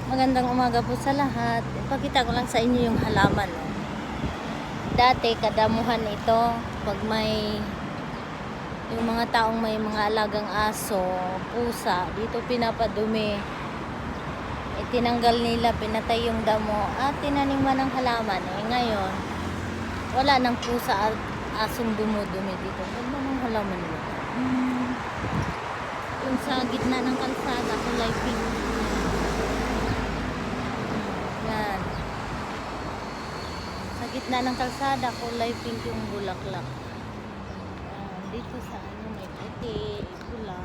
Magandang umaga po sa lahat. Ipakita ko lang sa inyo yung halaman. Oh. Dati, kadamuhan ito. Pag may yung mga taong may mga alagang aso, pusa, dito pinapadumi. Tinanggal nila, pinatay yung damo at tinaniman ng halaman. Ngayon, wala nang pusa at asong dumudumi dito. Ganda ng halaman nila. Yung sa gitna ng kalsada, kulay pink. Yan. Sa gitna ng kalsada, kulay pink yung bulaklak. Dito sa ano, may puti, pula.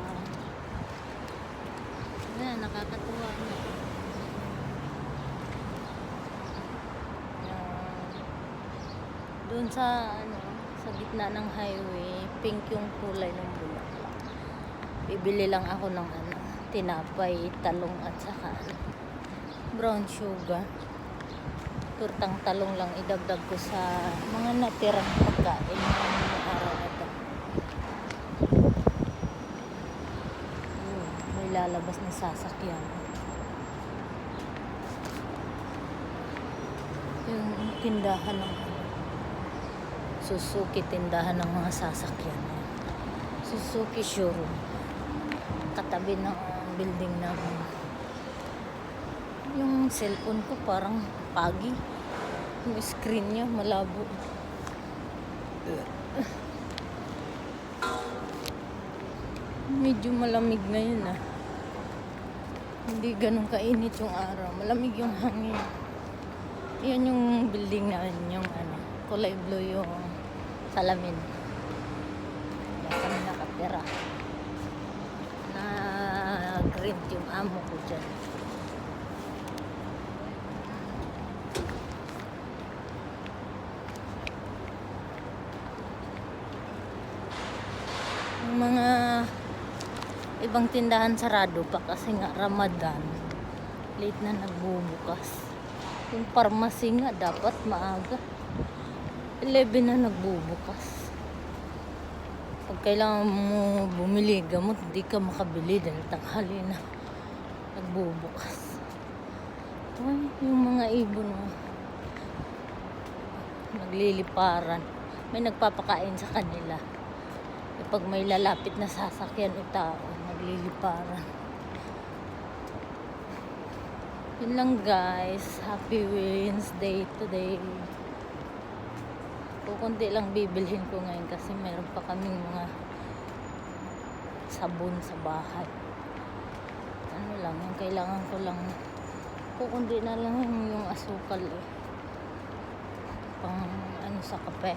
Yan, nakakatuwa na. Doon sa ano, sa gitna ng highway, pink yung kulay ng bulaklak. Bibili lang ako ng ano, tinapay, talong at saka brown sugar. Turtang talong lang idagdag ko sa mga natirang pagkain ng araw na ito. May lalabas na sasakyan. Yung tindahan ng Suzuki, tindahan ng mga sasakyan. Suzuki showroom. Katabi ng building namin. Yung cellphone ko parang pagi. Yung screen niya malabo. Medyo malamig na yun ah. Hindi ganun kainit yung araw. Malamig yung hangin. Yan yung building namin, yung ano, kulay blue yung salamin. Yan kami nakatira. Na-green yung amo ko dyan. Yung mga ibang tindahan sarado pa kasi nga Ramadan. Late na nagbubukas. Yung pharmacy nga dapat maaga. 11 na nagbubukas. Pag kailangan mo bumili gamot, hindi ka makabili dahil tanghali na nagbubukas. Ay, yung mga ibon mo, nagliliparan. May nagpapakain sa kanila. Pag may lalapit na sasakyan o tao, nagliliparan. Yun lang guys. Happy Wednesday today. Kukunti lang bibilhin ko ngayon kasi meron pa kaming mga sabon sa bahay. Ano lang, yung kailangan ko lang kukunti na lang yung asukal eh. Pang ano sa kape.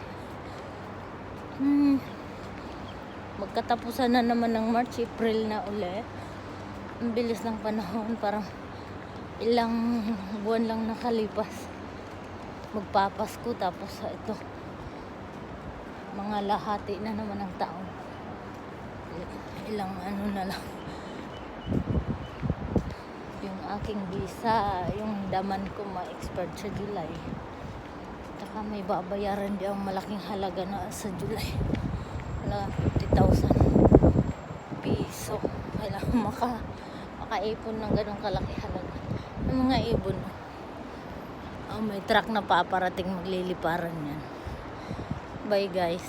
Magkatapusan na naman ng March, April na ulit. Ang bilis ng panahon, parang ilang buwan lang nakalipas. Magpapasko tapos ito. Mga lahati na naman ng taon. Ilang ano na lang. Yung aking visa, yung daman ko ma-expire sa July. Tsaka may babayaran din ang malaking halaga na sa July. Na 50,000 piso. Kailangan makaipon ng ganong kalaki halaga. Yung mga ibon, may truck na paparating, magliliparan yan. Bye guys.